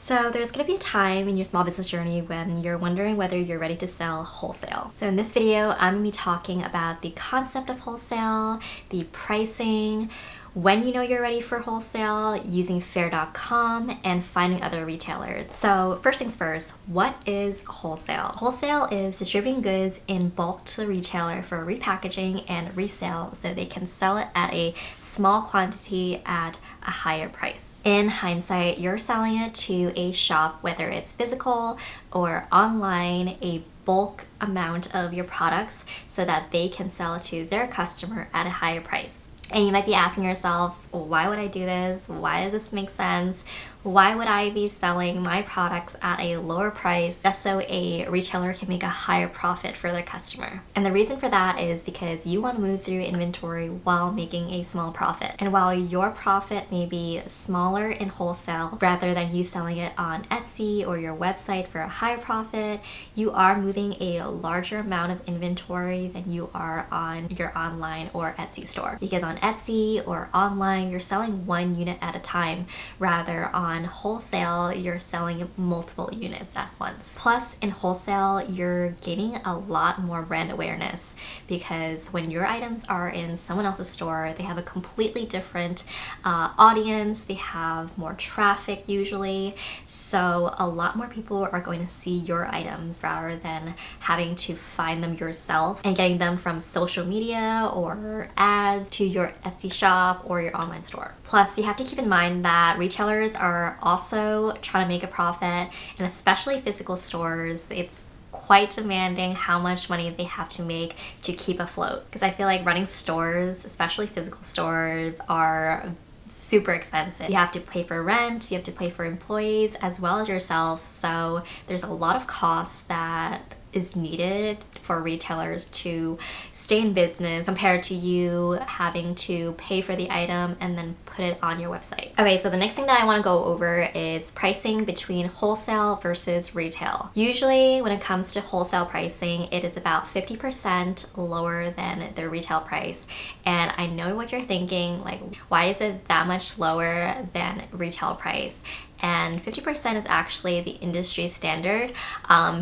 So there's going to be a time in your small business journey when you're wondering whether you're ready to sell wholesale. So in this video, I'm going to be talking about the concept of wholesale, the pricing, when you know you're ready for wholesale, using fair.com, and finding other retailers. So first things first, what is wholesale? Wholesale is distributing goods in bulk to the retailer for repackaging and resale so they can sell it at a small quantity at a higher price. In hindsight, you're selling it to a shop, whether it's physical or online, a bulk amount of your products so that they can sell it to their customer at a higher price. And you might be asking yourself, why would I do this? Why does this make sense? Why would I be selling my products at a lower price just so a retailer can make a higher profit for their customer? And the reason for that is because you want to move through inventory while making a small profit. And while your profit may be smaller in wholesale rather than you selling it on Etsy or your website for a higher profit, you are moving a larger amount of inventory than you are on your online or Etsy store. Because on Etsy or online, you're selling one unit at a time, rather on wholesale, you're selling multiple units at once. Plus, in wholesale, you're gaining a lot more brand awareness because when your items are in someone else's store, they have a completely different audience, they have more traffic usually, so a lot more people are going to see your items rather than having to find them yourself and getting them from social media or ads to your Etsy shop or your online store. Plus, you have to keep in mind that retailers are also trying to make a profit, and especially physical stores, it's quite demanding how much money they have to make to keep afloat. Because I feel like running stores, especially physical stores, are super expensive. You have to pay for rent, you have to pay for employees as well as yourself, so there's a lot of costs that is needed for retailers to stay in business compared to you having to pay for the item and then put it on your website. Okay, so the next thing that I want to go over is pricing between wholesale versus retail. Usually when it comes to wholesale pricing, it is about 50% lower than the retail price. And I know what you're thinking, like, why is it that much lower than retail price? And 50% is actually the industry standard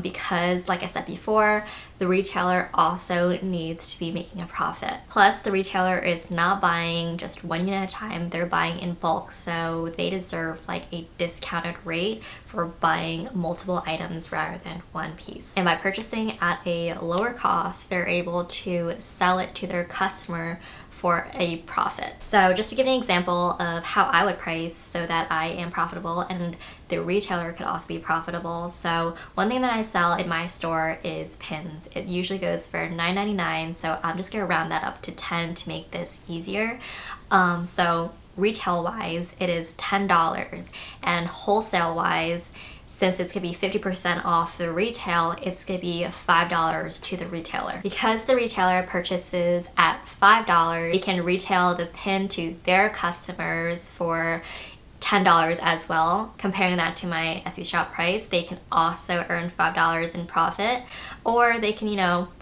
because, like I said before, the retailer also needs to be making a profit. Plus, the retailer is not buying just one unit at a time, they're buying in bulk, so they deserve like a discounted rate for buying multiple items rather than one piece. And by purchasing at a lower cost, they're able to sell it to their customer for a profit. So just to give an example of how I would price so that I am profitable and the retailer could also be profitable. So one thing that I sell in my store is pins. It usually goes for $9.99, so I'm just gonna round that up to 10 to make this easier. So retail wise, it is $10, and wholesale wise, since it's gonna be 50% off the retail, it's gonna be $5 to the retailer. Because the retailer purchases at $5, they can retail the pin to their customers for $10 as well. Comparing that to my Etsy shop price, they can also earn $5 in profit, or they can,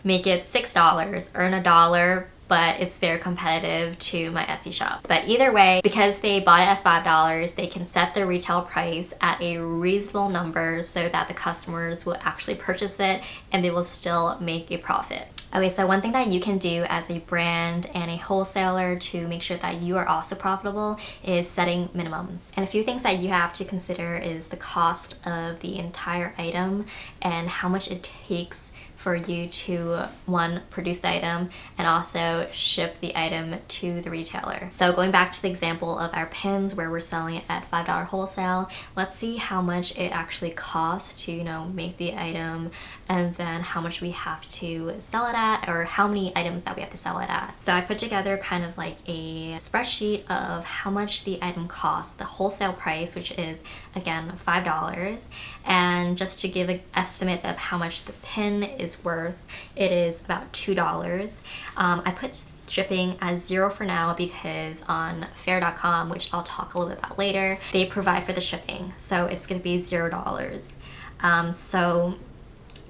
make it $6, earn $1, but it's very competitive to my Etsy shop. But either way, because they bought it at $5, they can set their retail price at a reasonable number so that the customers will actually purchase it and they will still make a profit. Okay, so one thing that you can do as a brand and a wholesaler to make sure that you are also profitable is setting minimums. And a few things that you have to consider is the cost of the entire item and how much it takes for you to, one, produce the item and also ship the item to the retailer. So going back to the example of our pins where we're selling it at $5 wholesale, let's see how much it actually costs to, make the item, and then how much we have to sell it at, or how many items that we have to sell it at. So I put together kind of like a spreadsheet of how much the item costs, the wholesale price, which is again $5, and just to give an estimate of how much the pin is worth, it is about $2. I put shipping as 0 for now because on fair.com, which I'll talk a little bit about later, they provide for the shipping, so it's going to be $0. So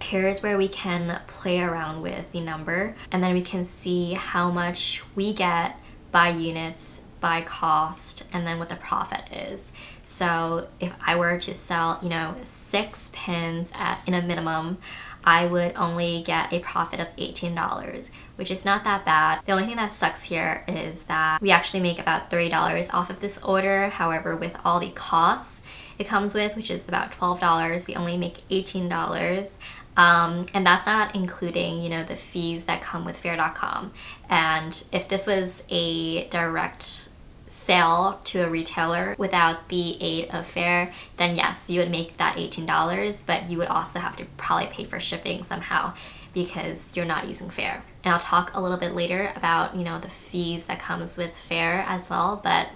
here's where we can play around with the number, and then we can see how much we get by units, by cost, and then what the profit is. So if I were to sell, 6 pins in a minimum, I would only get a profit of $18, which is not that bad. The only thing that sucks here is that we actually make about $30 off of this order. However, with all the costs it comes with, which is about $12, we only make $18. And that's not including, the fees that come with Faire.com. And if this was a direct sale to a retailer without the aid of Faire, then yes, you would make that $18, but you would also have to probably pay for shipping somehow because you're not using Faire. And I'll talk a little bit later about, the fees that comes with Faire as well, but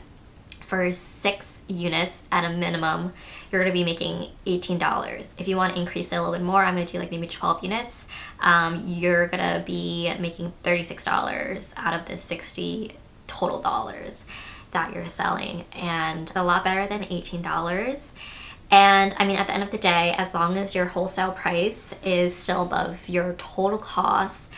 for 6 units at a minimum, you're going to be making $18. If you want to increase it a little bit more, I'm going to do like maybe 12 units. You're going to be making $36 out of the $60 total dollars that you're selling, and a lot better than $18. And I mean, at the end of the day, as long as your wholesale price is still above your total cost,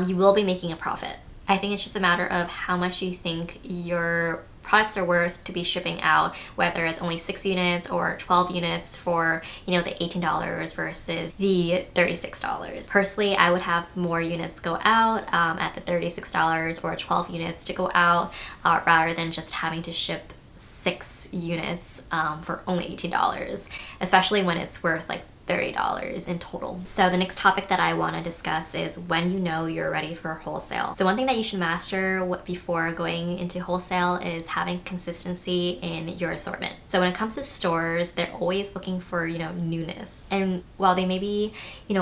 you will be making a profit. I think it's just a matter of how much you think your products are worth to be shipping out, whether it's only 6 units or 12 units for, the $18 versus the $36. Personally, I would have more units go out at the $36 or 12 units to go out rather than just having to ship 6 units for only $18, especially when it's worth like $30 in total. So the next topic that I want to discuss is when you know you're ready for wholesale. So one thing that you should master before going into wholesale is having consistency in your assortment. So when it comes to stores, they're always looking for, newness. And while they may be,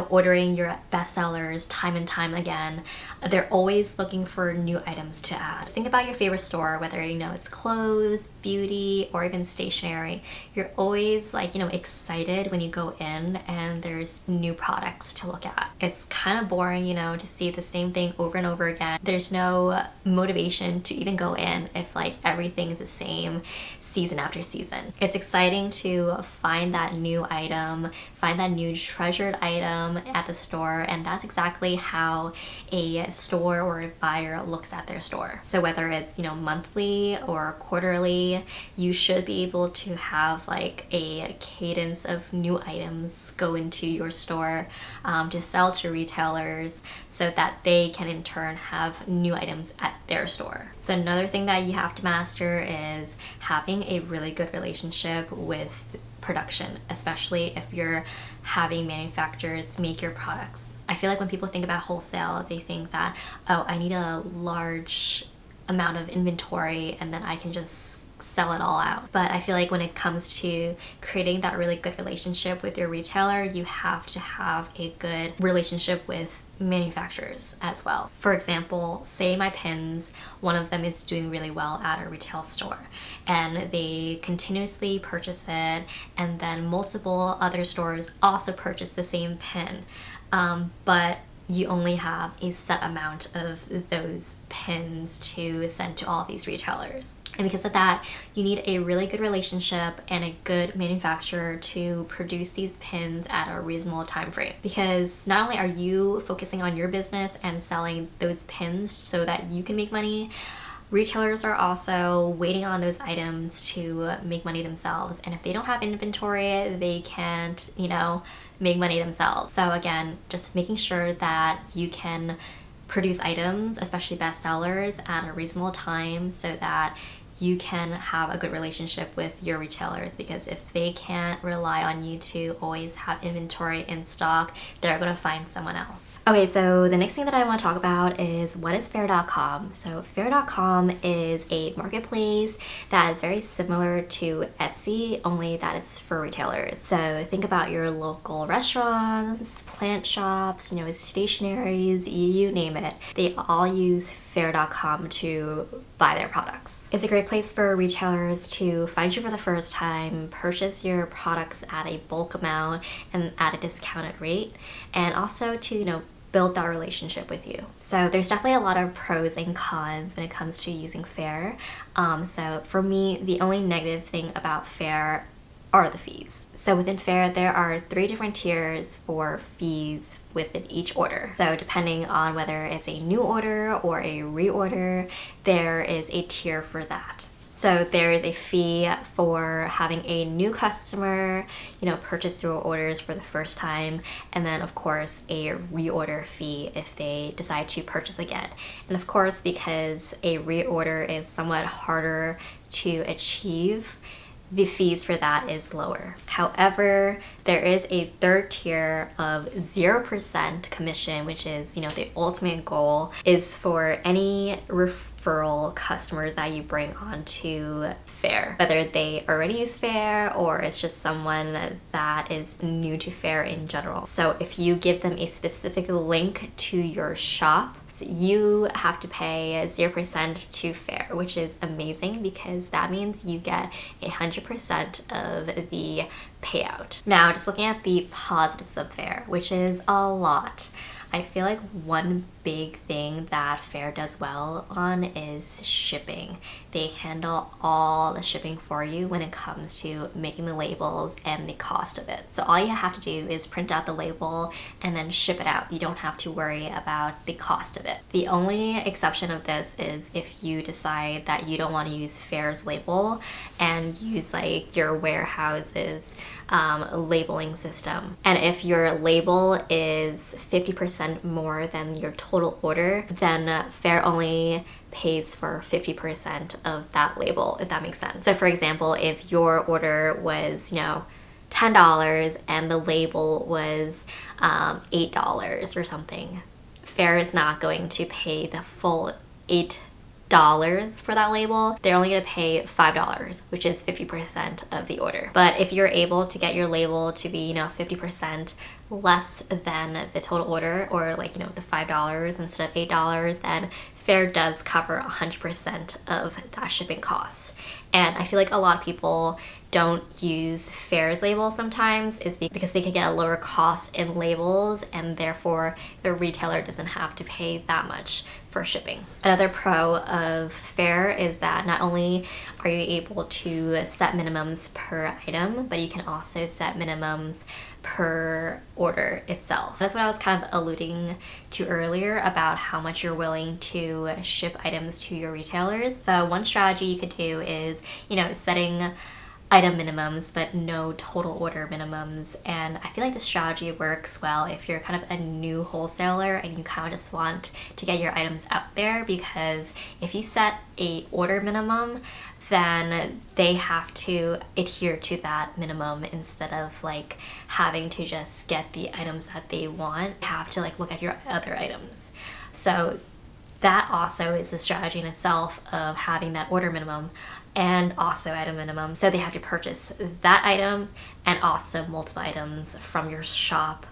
ordering your best sellers time and time again, they're always looking for new items to add. Just think about your favorite store, whether, it's clothes, beauty, or even stationery. You're always excited when you go in and there's new products to look at. It's kind of boring, to see the same thing over and over again. There's no motivation to even go in if everything is the same season after season. It's exciting to find that new item, find that new treasured item at the store, and that's exactly how a store or a buyer looks at their store. So whether it's, monthly or quarterly, you should be able to have a cadence of new items go into your store to sell to retailers so that they can in turn have new items at their store. So another thing that you have to master is having a really good relationship with production, especially if you're having manufacturers make your products. I feel like when people think about wholesale, they think that, oh, I need a large amount of inventory and then I can just sell it all out. But I feel like when it comes to creating that really good relationship with your retailer, you have to have a good relationship with manufacturers as well. For example, say my pins, one of them is doing really well at a retail store and they continuously purchase it, and then multiple other stores also purchase the same pin, but you only have a set amount of those pins to send to all of these retailers. And because of that, you need a really good relationship and a good manufacturer to produce these pins at a reasonable time frame. Because not only are you focusing on your business and selling those pins so that you can make money, retailers are also waiting on those items to make money themselves. And if they don't have inventory, they can't, make money themselves. So again, just making sure that you can produce items, especially bestsellers, at a reasonable time so that you can have a good relationship with your retailers, because if they can't rely on you to always have inventory in stock, they're going to find someone else. Okay, so the next thing that I want to talk about is what is Faire.com. So Faire.com is a marketplace that is very similar to Etsy, only that it's for retailers. So think about your local restaurants, plant shops, stationaries, you name it. They all use Faire.com to buy their products. It's a great place for retailers to find you for the first time, purchase your products at a bulk amount and at a discounted rate, and also to, build that relationship with you. So there's definitely a lot of pros and cons when it comes to using Faire. So for me, the only negative thing about Faire are the fees. So within Faire, there are 3 different tiers for fees within each order. So depending on whether it's a new order or a reorder, there is a tier for that. So there is a fee for having a new customer, purchase through orders for the first time, and then of course a reorder fee if they decide to purchase again. And of course, because a reorder is somewhat harder to achieve, the fees for that is lower. However, there is a third tier of 0% commission, which is, the ultimate goal is for any referral customers that you bring onto Faire, whether they already use Faire or it's just someone that is new to Faire in general. So if you give them a specific link to your shop, you have to pay 0% to Faire, which is amazing because that means you get 100% of the payout. Now, just looking at the positives of Faire, which is a lot. I feel like one big thing that Faire does well on is shipping. They handle all the shipping for you when it comes to making the labels and the cost of it. So all you have to do is print out the label and then ship it out. You don't have to worry about the cost of it. The only exception of this is if you decide that you don't want to use Faire's label and use like your warehouse's labeling system. And if your label is 50% more than your total order, then Faire only pays for 50% of that label, if that makes sense. So for example, if your order was, $10 and the label was $8 or something, Faire is not going to pay the full $8 for that label. They're only going to pay $5, which is 50% of the order. But if you're able to get your label to be 50% less than the total order, or like the $5 instead of $8, then Faire does cover 100% of that shipping cost. And I feel like a lot of people don't use Faire's label sometimes is because they can get a lower cost in labels, and therefore the retailer doesn't have to pay that much for shipping. Another pro of Faire is that not only are you able to set minimums per item, but you can also set minimums per order itself. That's what I was kind of alluding to earlier about how much you're willing to ship items to your retailers. So one strategy you could do is, setting item minimums but no total order minimums. And I feel like this strategy works well if you're kind of a new wholesaler and you kind of just want to get your items out there, because if you set a order minimum, then they have to adhere to that minimum instead of like having to just get the items that they want. You have to like look at your other items. So that also is a strategy in itself of having that order minimum and also item minimum. So they have to purchase that item and also multiple items from your shop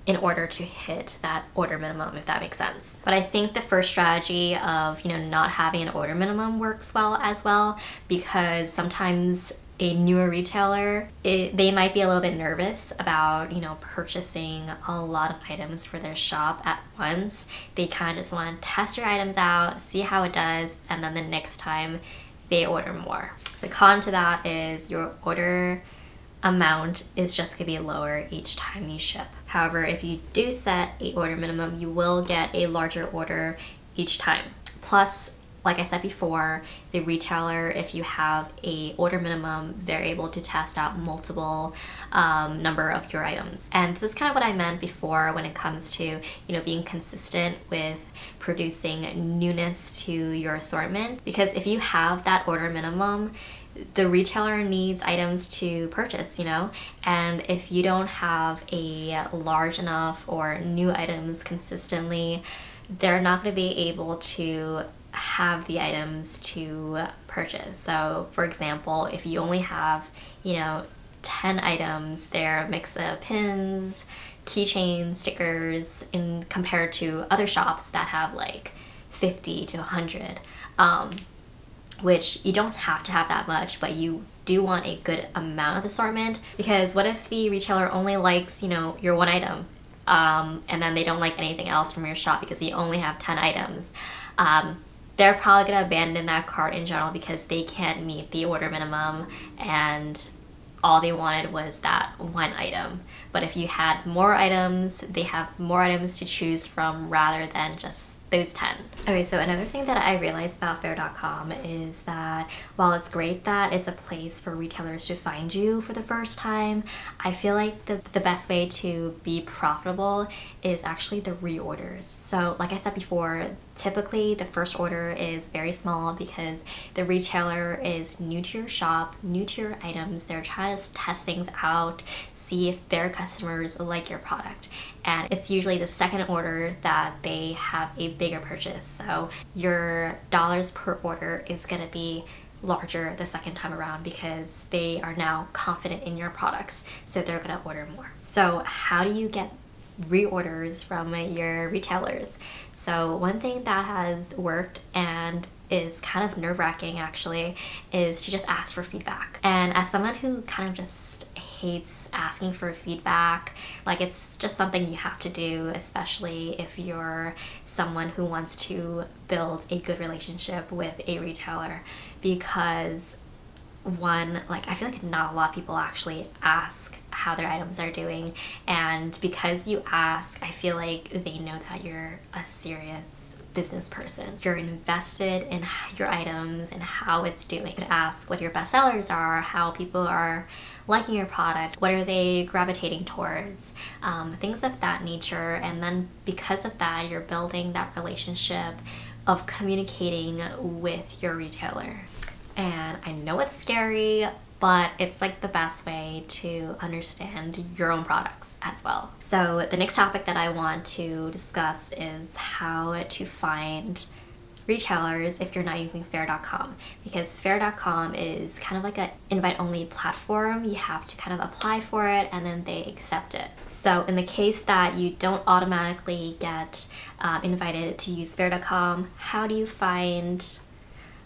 in order to hit that order minimum, if that makes sense. But I think the first strategy of, not having an order minimum works well as well, because sometimes a newer retailer, they might be a little bit nervous about, purchasing a lot of items for their shop at once. They kind of just want to test your items out, see how it does, and then the next time they order more. The con to that is your order amount is just gonna be lower each time you ship. However, if you do set a order minimum, you will get a larger order each time. Plus, like I said before, the retailer, if you have a order minimum, they're able to test out multiple number of your items. And this is kind of what I meant before when it comes to, being consistent with producing newness to your assortment. Because if you have that order minimum, the retailer needs items to purchase, and if you don't have a large enough or new items consistently, they're not going to be able to have the items to purchase. So for example, if you only have 10 items, they're a mix of pins, keychains, stickers, in compared to other shops that have like 50 to 100, which you don't have to have that much, but you do want a good amount of assortment. Because what if the retailer only likes your one item, and then they don't like anything else from your shop because you only have 10 items? They're probably going to abandon that cart in general because they can't meet the order minimum and all they wanted was that one item. But if you had more items, they have more items to choose from rather than just those 10. Okay, so another thing that I realized about Faire.com is that while it's great that it's a place for retailers to find you for the first time, I feel like the best way to be profitable is actually the reorders. So like I said before, typically the first order is very small because the retailer is new to your shop, new to your items. They're trying to test things out, see if their customers like your product. And it's usually the second order that they have a bigger purchase. So your dollars per order is gonna be larger the second time around because they are now confident in your products. So they're gonna order more. So how do you get reorders from your retailers? So one thing that has worked and is kind of nerve-wracking actually is to just ask for feedback. And as someone who kind of just hates asking for feedback, like it's just something you have to do, especially if you're someone who wants to build a good relationship with a retailer, because one, like I feel like not a lot of people actually ask how their items are doing, and because you ask, I feel like they know that you're a serious business person. You're invested in your items and how it's doing. You could ask what your best sellers are, how people are liking your product, what are they gravitating towards, things of that nature. And then because of that, you're building that relationship of communicating with your retailer. And I know it's scary, but it's like the best way to understand your own products as well. So the next topic that I want to discuss is how to find retailers if you're not using Faire.com, because Faire.com is kind of like an invite-only platform. You have to kind of apply for it and then they accept it. So in the case that you don't automatically get invited to use Faire.com, how do you find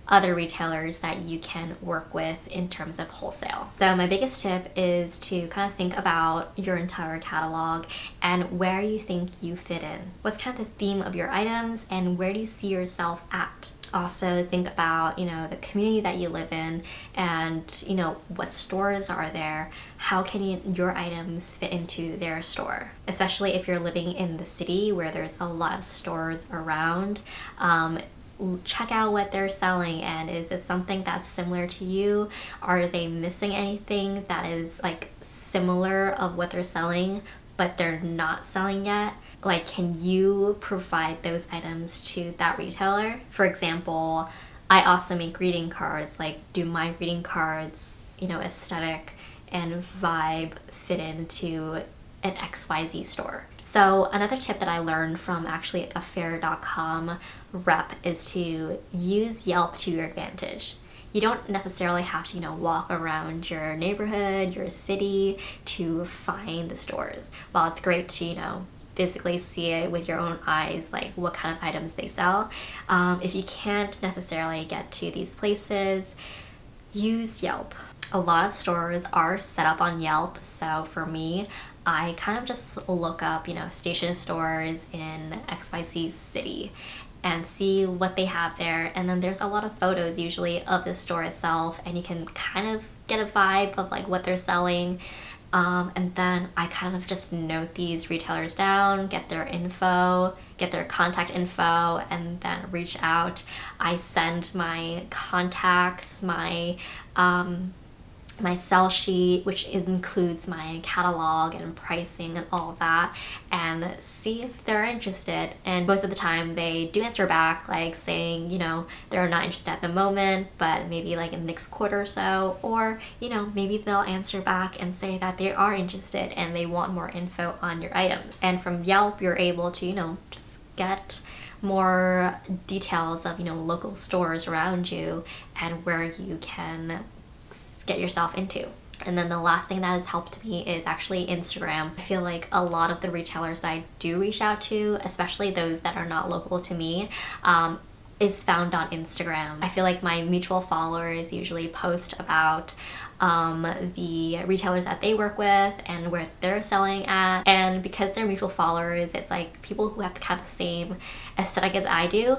other retailers that you can work with in terms of wholesale? So my biggest tip is to kind of think about your entire catalog and where you think you fit in. What's kind of the theme of your items and where do you see yourself at? Also think about, the community that you live in and, what stores are there? How can your items fit into their store? Especially if you're living in the city where there's a lot of stores around. Check out what they're selling, and is it something that's similar to you? Are they missing anything that is like similar of what they're selling but they're not selling yet? Like, can you provide those items to that retailer? For example, I also make greeting cards. Like, do my greeting cards, aesthetic and vibe fit into an XYZ store? So another tip that I learned from actually a Faire.com rep is to use Yelp to your advantage. You don't necessarily have to, walk around your neighborhood, your city to find the stores. While it's great to, physically see it with your own eyes, like what kind of items they sell. If you can't necessarily get to these places, use Yelp. A lot of stores are set up on Yelp, so for me, I kind of just look up, station stores in XYZ city and see what they have there. And then there's a lot of photos usually of the store itself, and you can kind of get a vibe of like what they're selling. And then I kind of just note these retailers down, get their info, get their contact info, and then reach out. I send my contacts, my sell sheet, which includes my catalog and pricing and all of that, and see if they're interested. And most of the time they do answer back, like saying, they're not interested at the moment, but maybe like in the next quarter or so, or, maybe they'll answer back and say that they are interested and they want more info on your items. And from Yelp, you're able to, just get more details of, local stores around you and where you can get yourself into. And then the last thing that has helped me is actually Instagram. I feel like a lot of the retailers that I do reach out to, especially those that are not local to me, is found on Instagram. I feel like my mutual followers usually post about the retailers that they work with and where they're selling at. And because they're mutual followers, it's like people who have kind of the same aesthetic as I do.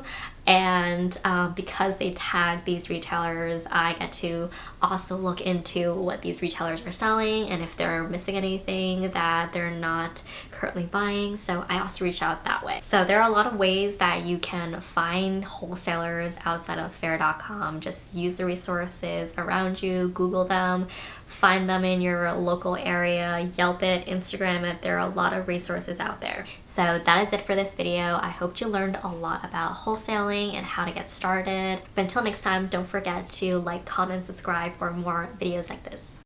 And because they tag these retailers, I get to also look into what these retailers are selling and if they're missing anything that they're not currently buying. So I also reach out that way. So there are a lot of ways that you can find wholesalers outside of faire.com. Just use the resources around you, Google them, find them in your local area, Yelp it, Instagram it. There are a lot of resources out there. So that is it for this video. I hope you learned a lot about wholesaling and how to get started. But until next time, don't forget to like, comment, subscribe for more videos like this.